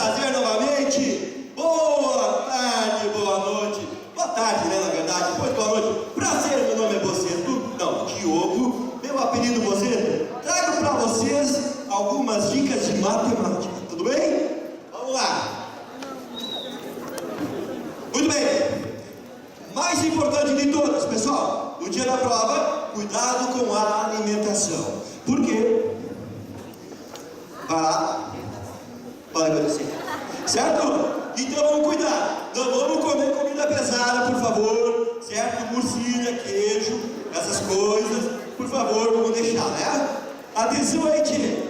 prazer novamente. Boa tarde, boa noite. Boa tarde, né, na verdade. Depois boa noite. Prazer, meu nome é Boceto. Não, Diogo. Meu apelido Boceto. Trago para vocês algumas dicas de matemática. Tudo bem? Vamos lá. Muito bem. Mais importante de todas, pessoal. No dia da prova, cuidado com a alimentação. Por quê? Vai lá. Vai acontecer. Certo? Então vamos cuidar. Não vamos comer comida pesada, por favor. Certo? Murcilha, queijo, essas coisas. Por favor, vamos deixar, né? Atenção aí, time.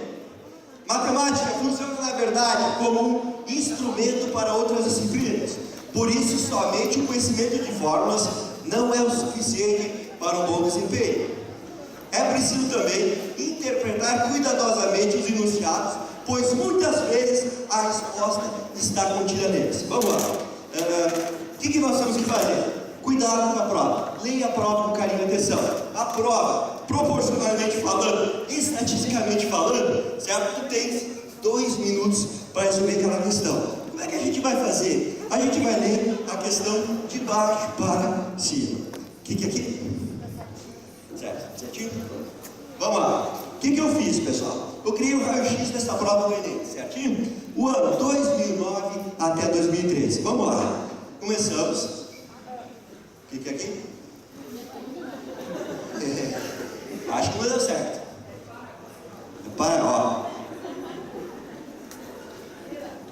Matemática funciona, na verdade, como um instrumento para outras disciplinas. Por isso, somente o conhecimento de fórmulas não é o suficiente para um bom desempenho. É preciso também interpretar cuidadosamente os enunciados, pois muitas vezes a resposta está contida neles. Vamos lá. O que nós temos que fazer? Cuidado com a prova. Leia a prova com carinho e atenção. A prova, proporcionalmente falando, estatisticamente falando, certo? Tu tens 2 minutos para resolver aquela questão. Como é que a gente vai fazer? A gente vai ler a questão de baixo para cima. O que é aqui? Certo? Certinho? Vamos lá. O que eu fiz, pessoal? Eu criei o raio-x dessa prova do Enem, certinho? O ano 2009 até 2013. Vamos lá. Começamos. O que é aqui? Acho que não deu certo. Para, ó.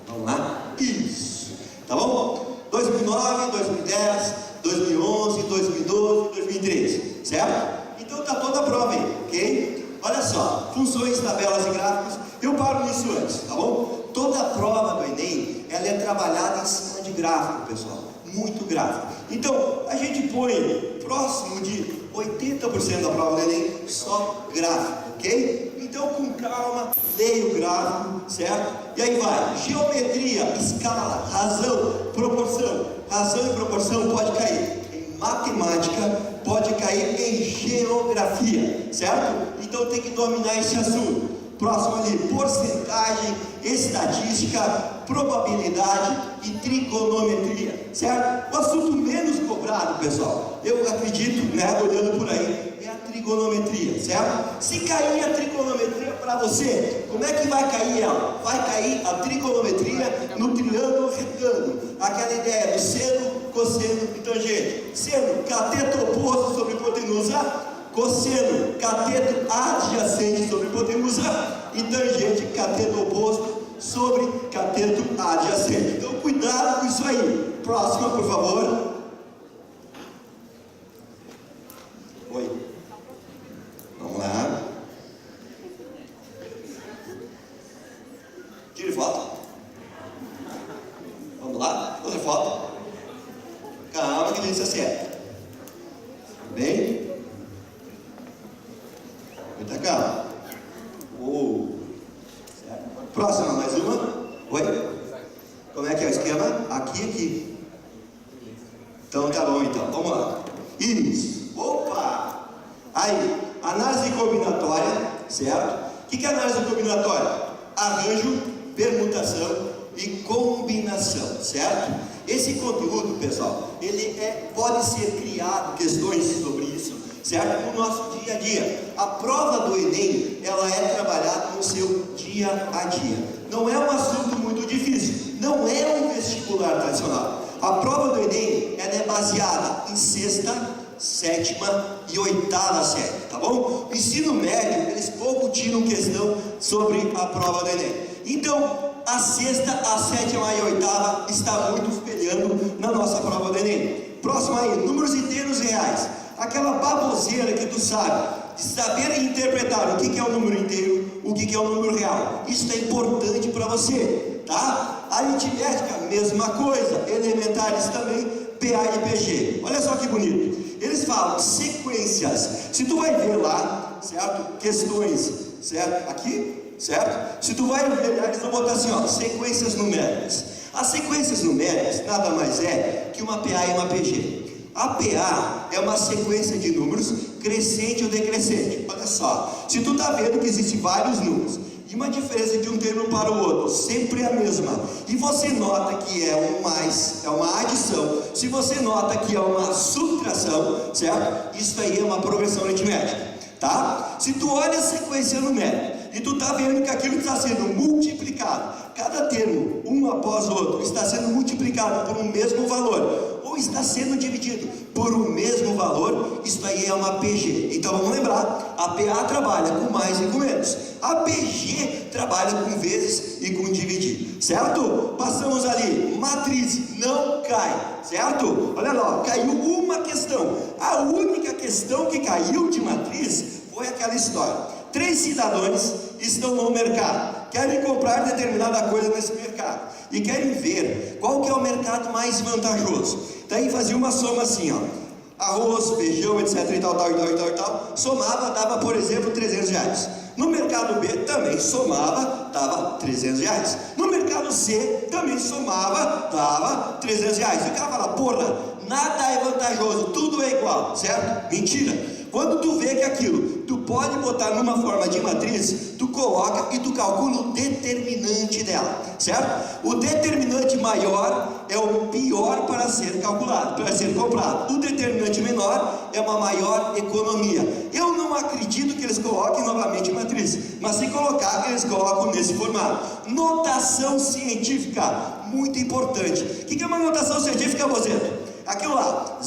Vamos lá? Isso. Tá bom? 2009, 2010, 2011, 2012, 2013. Certo? Então tá toda a prova aí, ok? Olha só, funções, tabelas e gráficos, eu paro nisso antes, tá bom? Toda a prova do Enem, ela é trabalhada em cima de gráfico, pessoal, muito gráfico. Então, a gente põe próximo de 80% da prova do Enem só gráfico, ok? Então, com calma, leia o gráfico, certo? E aí vai, geometria, escala, razão, proporção. Razão e proporção pode cair em matemática, pode cair em geografia, certo? Então tem que dominar esse assunto. Próximo ali, porcentagem, estatística, probabilidade e trigonometria, certo? O assunto menos cobrado, pessoal, eu acredito, né, olhando por aí, é a trigonometria, certo? Se cair a trigonometria para você, como é que vai cair ela? Vai cair a trigonometria no triângulo retângulo, aquela ideia do seno, cosseno e tangente. Seno, cateto oposto sobre hipotenusa. Cosseno, cateto adjacente sobre hipotenusa. E tangente, cateto oposto sobre cateto adjacente. Então cuidado com isso aí. Próxima, por favor. Oi. Vamos lá. Tire foto. Vamos lá. Outra foto. Calma que a gente se acerta. Bem? Muita calma. Certo. Próxima, mais uma. Oi? Como é que é o esquema? Aqui e aqui. Então tá bom, então. Vamos lá. Isso. Opa! Aí, análise combinatória, certo? O que é análise combinatória? Arranjo, permutação e combinação, certo? Esse conteúdo, pessoal, ele pode ser criado, questões sobre isso, certo? No nosso dia a dia. A prova do Enem, ela é trabalhada no seu dia a dia. Não é um assunto muito difícil, não é um vestibular tradicional. A prova do Enem, ela é baseada em 6ª, 7ª e 8ª série, tá bom? No ensino médio, eles pouco tiram questão sobre a prova do Enem. Então, a 6ª, a 7ª e a 8ª está muito espelhando na nossa prova do Enem. Próximo aí, números inteiros reais. Aquela baboseira que tu sabe, de saber interpretar o que é o número inteiro, o que é o número real. Isso é importante para você, tá? Aritmética, mesma coisa. Elementares também, PA e PG. Olha só que bonito. Eles falam sequências. Se tu vai ver lá, certo? Questões, certo? Aqui, certo? Se tu vai ver, eles vão botar assim, ó, sequências numéricas. As sequências numéricas nada mais é que uma PA e uma PG. A PA é uma sequência de números crescente ou decrescente. Olha só, se tu está vendo que existem vários números E uma diferença de um termo para o outro, sempre a mesma. E você nota que é um mais, é uma adição. Se você nota que é uma subtração, certo? Isso aí é uma progressão aritmética, tá? Se tu olha a sequência numérica e tu está vendo que aquilo está sendo multiplicado, cada termo, um após o outro, está sendo multiplicado por um mesmo valor, ou está sendo dividido por um mesmo valor, isso aí é uma PG. Então vamos lembrar, a PA trabalha com mais e com menos, a PG trabalha com vezes e com dividir, certo? Passamos ali, matriz não cai, certo? Olha lá, caiu uma questão, a única questão que caiu de matriz foi aquela história. 3 cidadãos estão no mercado, querem comprar determinada coisa nesse mercado e querem ver qual que é o mercado mais vantajoso. Daí fazia uma soma assim, ó, arroz, feijão, etc e tal, somava, dava, por exemplo, 300 reais. No mercado B também somava, dava 300 reais. No mercado C também somava, dava 300 reais. E o cara fala, porra, nada é vantajoso, tudo é igual, certo? Mentira. Quando tu vê que aquilo, tu pode botar numa forma de matriz, tu coloca e tu calcula o determinante dela, certo? O determinante maior é o pior para ser calculado, para ser comprado. O determinante menor é uma maior economia. Eu não acredito que eles coloquem novamente matriz, mas se colocar, eles colocam nesse formato. Notação científica, muito importante. O que é uma notação científica, você? Aquilo lá,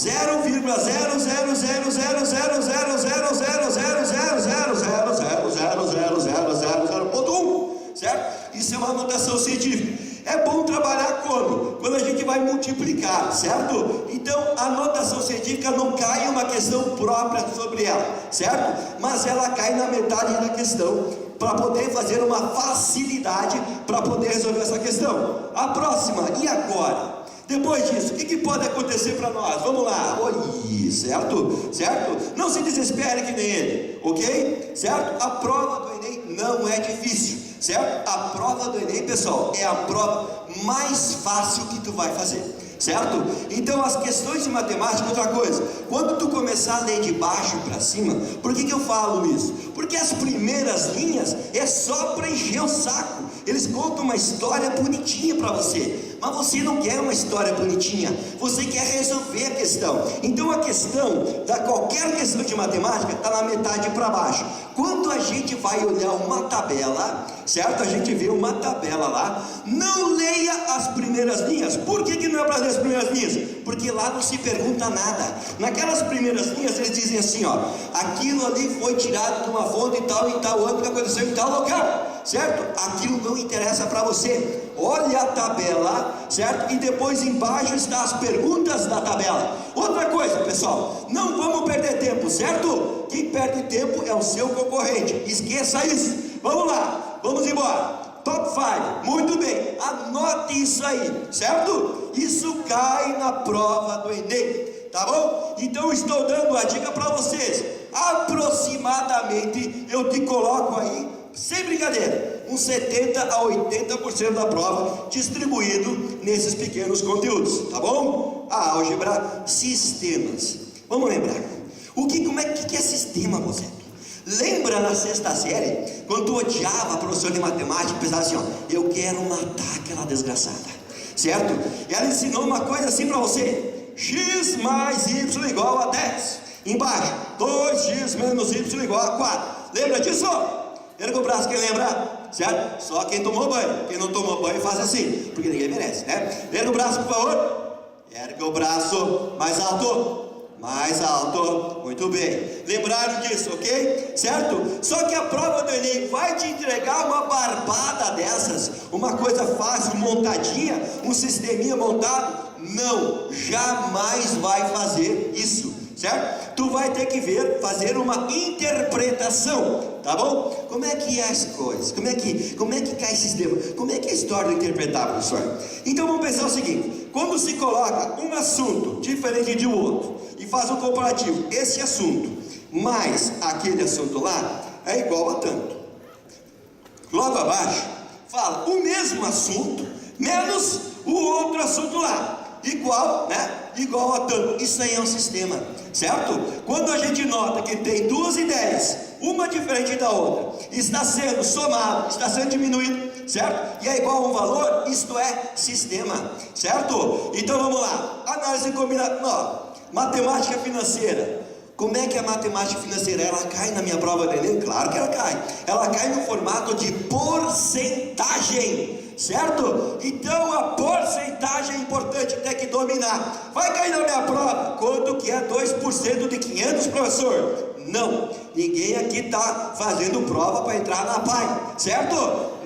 0,00000000000000000000000000000000000000000000000000000000000000000000000000000000000000000000000000000000000000000000000000000000000000000000000000000000000000000000000000000000000000000000000000000000000000000000000000000000000000000000000000000000000000000000000000000000000000000000000000000000000000000000000000000000000000000000000000000000000000000000000000000000000000000000000000000000000000000000000000000000000000000000000000000000000000000000000000000000000000000000000000000000000000000000000000000000000000000000000000000000000000000000000000000000000000000000000000000000000000000000000000000000000000000000000000000000000000000000000000000000000000000000000000000000000000000000000000000000000000000000000000000 multiplicar, certo? Então a notação científica não cai uma questão própria sobre ela, certo? Mas ela cai na metade da questão, para poder fazer uma facilidade para poder resolver essa questão. A próxima, e agora? Depois disso, o que pode acontecer para nós? Vamos lá, oi, certo? Certo? Não se desespere que nem ele, ok? Certo? A prova do Enem não é difícil, certo? A prova do Enem, pessoal, é a prova mais fácil que tu vai fazer, certo? Então as questões de matemática, outra coisa, quando tu começar a ler de baixo para cima, por que eu falo isso? Porque as primeiras linhas é só para encher o saco. Eles contam uma história bonitinha para você, mas você não quer uma história bonitinha, você quer resolver a questão. Então a questão, qualquer questão de matemática, está na metade para baixo. Quando a gente vai olhar uma tabela, certo? A gente vê uma tabela lá, não leia as primeiras linhas. Por que não é para ler as primeiras linhas? Porque lá não se pergunta nada. Naquelas primeiras linhas eles dizem assim, ó, aquilo ali foi tirado de uma fonte e tal ano que aconteceu em tal local, certo? Aquilo não interessa para você. Olha a tabela, certo? E depois embaixo estão as perguntas da tabela. Outra coisa, pessoal, não vamos perder tempo, certo? Quem perde tempo é o seu concorrente, esqueça isso. Vamos lá, vamos embora. Top 5, muito bem, anote isso aí, certo? Isso cai na prova do Enem, tá bom? Então estou dando a dica para vocês. Aproximadamente eu te coloco aí, sem brincadeira, uns 70 a 80% da prova distribuído nesses pequenos conteúdos, tá bom? A álgebra, sistemas. Vamos lembrar. Como é que é sistema, você? Lembra na sexta série, quando tu odiava a professora de matemática, pensava assim, ó, eu quero matar aquela desgraçada, certo? E ela ensinou uma coisa assim para você: x mais y igual a 10. Embaixo, 2x menos y igual a 4. Lembra disso? Erga o braço, quem lembra? Certo? Só quem tomou banho. Quem não tomou banho faz assim, porque ninguém merece, né? Erga o braço, por favor. Erga o braço mais alto. Mais alto, muito bem. Lembraram disso, ok? Certo? Só que a prova do Enem vai te entregar uma barbada dessas, uma coisa fácil, montadinha, um sisteminha montado? Não, jamais vai fazer isso, certo? Tu vai ter que fazer uma interpretação, tá bom? Como é que é as coisas? Como é que cai esse sistema? Como é que é a história do interpretar, professor? Então vamos pensar o seguinte: quando se coloca um assunto diferente de outro e faz um comparativo, esse assunto mais aquele assunto lá é igual a tanto. Logo abaixo fala o mesmo assunto menos o outro assunto lá. igual, né? Igual a tanto. Isso aí é um sistema, certo? Quando a gente nota que tem duas ideias, uma diferente da outra, está sendo somado, está sendo diminuído, certo? E é igual a um valor, isto é sistema, certo? Então vamos lá, análise combinatória, matemática financeira. Como é que a matemática financeira, ela cai na minha prova do Enem? Claro que ela cai. Ela cai no formato de porcentagem, certo? Então a porcentagem é importante, tem que dominar. Vai cair na minha prova, quanto que é 2% de 500, professor? Não, ninguém aqui está fazendo prova para entrar na PAI, certo?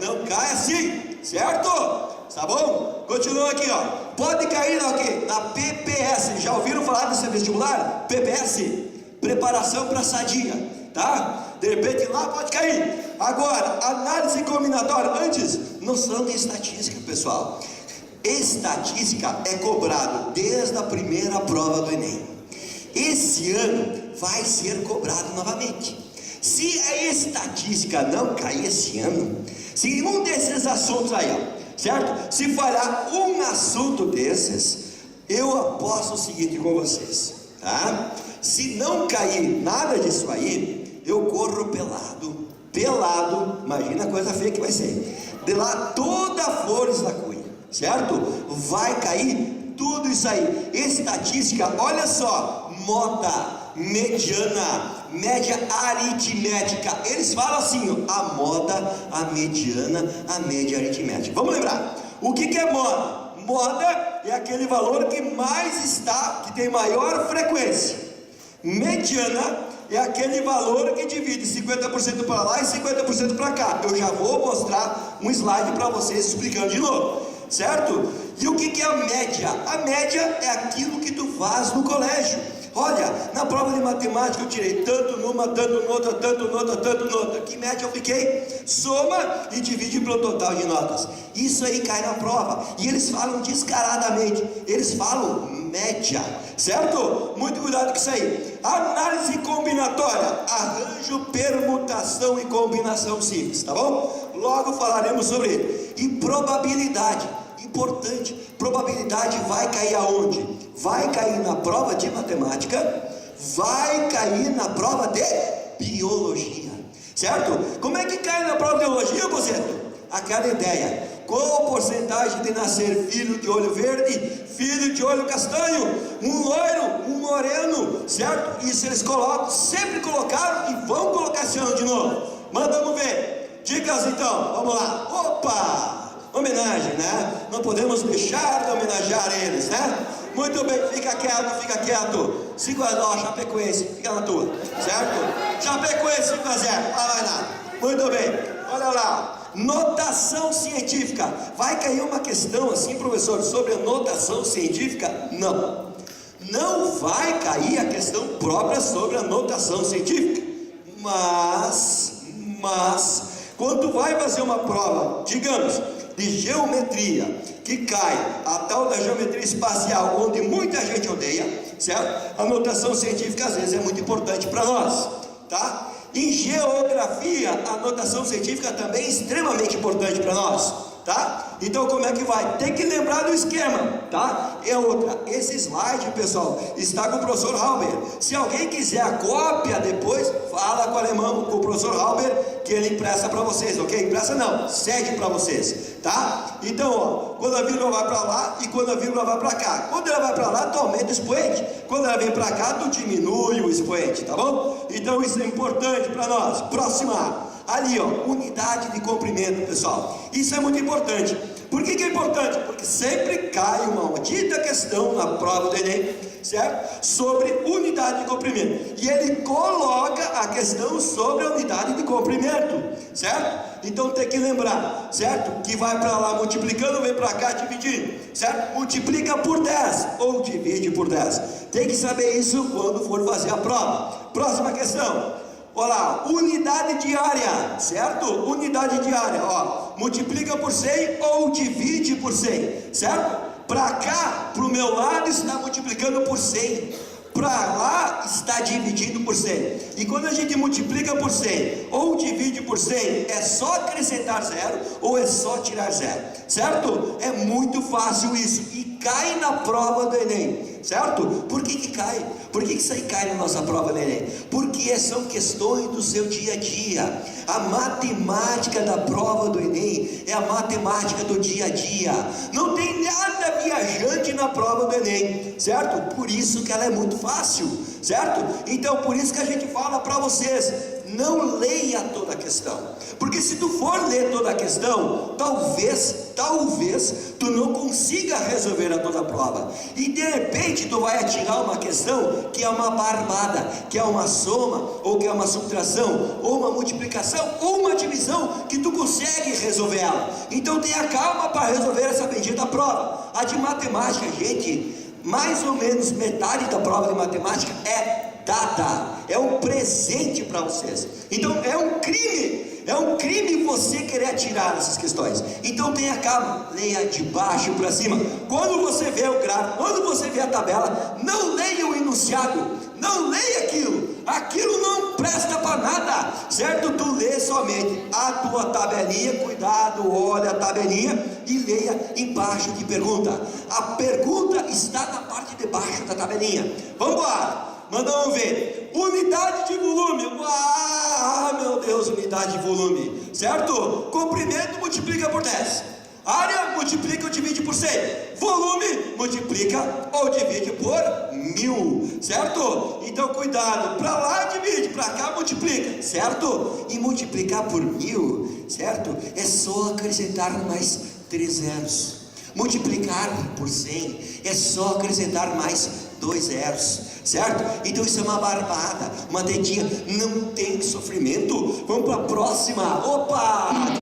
Não cai assim, certo? Tá bom? Continua aqui, ó. Pode cair na quê? Na PPS. Já ouviram falar desse vestibular? PPS, preparação para sadia, tá? De repente lá pode cair. Agora, análise combinatória. Antes, noção de estatística, pessoal. Estatística é cobrado desde a primeira prova do Enem. Esse ano vai ser cobrado novamente. Se a estatística não cair esse ano, se um desses assuntos aí, ó, certo? Se falhar um assunto desses, eu aposto o seguinte com vocês, tá? Se não cair nada disso aí, eu corro pelado, imagina a coisa feia que vai ser, de lá toda a flores da cunha, certo? Vai cair tudo isso aí. Estatística, olha só, moda, mediana, média aritmética. Eles falam assim, ó, a moda, a mediana, a média aritmética. Vamos lembrar, o que é moda? Moda é aquele valor que mais está, que tem maior frequência. Mediana é aquele valor que divide 50% para lá e 50% para cá. Eu já vou mostrar um slide para vocês explicando de novo, certo? E o que é a média? A média é aquilo que tu faz no colégio. Olha, na prova de matemática eu tirei tanto numa, tanto noutra, tanto noutra, tanto noutra. Que média eu fiquei? Soma e divide pelo total de notas. Isso aí cai na prova. E eles falam descaradamente. Eles falam média, certo? Muito cuidado com isso aí. Análise combinatória. Arranjo, permutação e combinação simples, tá bom? Logo falaremos sobre ele. E probabilidade. Importante, probabilidade vai cair aonde? Vai cair na prova de matemática, vai cair na prova de biologia, certo? Como é que cai na prova de biologia, Bozeto? Aquela ideia, qual a porcentagem de nascer filho de olho verde, filho de olho castanho, um loiro, um moreno, certo? Isso eles colocam, sempre colocaram e vão colocar esse ano de novo. Mandamos ver, dicas então, vamos lá, opa! Homenagem, né? Não podemos deixar de homenagear eles, né? Muito bem, fica quieto, fica quieto. 5x0, Chapecoense, fica na tua, certo? Chapecoense 5x0, vai nada. Muito bem, olha lá. Notação científica. Vai cair uma questão assim, professor, sobre a notação científica? Não. Não vai cair a questão própria sobre a notação científica. Mas, quando vai fazer uma prova, digamos, de geometria, que cai a tal da geometria espacial, onde muita gente odeia, certo? A notação científica às vezes é muito importante para nós, tá? Em geografia, a notação científica também é extremamente importante para nós, tá? Então como é que vai? Tem que lembrar do esquema, tá? É outra, esse slide, pessoal, está com o professor Halber. Se alguém quiser a cópia depois, fala com o alemão, com o professor Halber, que ele empresta para vocês, ok? Empresta não, cede para vocês, tá? Então, ó, quando a vírgula vai para lá e quando a vírgula vai para cá. Quando ela vai para lá, tu aumenta o expoente. Quando ela vem para cá, tu diminui o expoente, tá bom? Então isso é importante para nós. Próxima. Ali, ó, unidade de comprimento, pessoal. Isso é muito importante. Por que é importante? Porque sempre cai uma dita questão na prova do Enem, certo? Sobre unidade de comprimento. E ele coloca a questão sobre a unidade de comprimento, certo? Então tem que lembrar, certo? Que vai para lá multiplicando, vem para cá dividindo, certo? Multiplica por 10 ou divide por 10. Tem que saber isso quando for fazer a prova. Próxima questão. Olha lá, unidade diária, certo? Unidade diária, ó, multiplica por 100 ou divide por 100, certo? Para cá, para o meu lado, está multiplicando por 100. para lá está dividido por 100. E quando a gente multiplica por 100 ou divide por 100, é só acrescentar zero ou é só tirar zero, certo? É muito fácil isso e cai na prova do Enem, certo? Por que cai? Por que isso aí cai na nossa prova do Enem? Porque são questões do seu dia a dia. A matemática da prova do Enem é a matemática do dia a dia. Não tem nada viajante na prova do Enem, certo? Por isso que ela é muito fácil, certo? Então por isso que a gente fala para vocês, não leia toda a questão, porque se tu for ler toda a questão, talvez tu não consiga resolver a toda a prova, e de repente tu vai atirar uma questão que é uma barbada, que é uma soma, ou que é uma subtração, ou uma multiplicação, ou uma divisão, que tu consegue resolver ela. Então tenha calma para resolver essa bendita prova. A de matemática, gente, mais ou menos metade da prova de matemática é dada, é um presente para vocês. Então é um crime você querer atirar essas questões. Então tenha calma, leia de baixo para cima. Quando você vê o gráfico, quando você vê a tabela, não leia o enunciado, não leia aquilo não presta para nada, certo? Tu lê somente a tua tabelinha, cuidado, olha a tabelinha e leia embaixo que pergunta. A pergunta está na parte de baixo da tabelinha. Vamos embora. Mandamos ver, unidade de volume, meu Deus, unidade de volume, certo? Comprimento multiplica por 10, área multiplica ou divide por 100, volume multiplica ou divide por 1000, certo? Então cuidado, para lá divide, para cá multiplica, certo? E multiplicar por 1000, certo? É só acrescentar mais 3 zeros. Multiplicar por 100 é só acrescentar mais 2 zeros, certo? Então isso é uma barbada, uma tetinha, não tem sofrimento. Vamos para a próxima. Opa!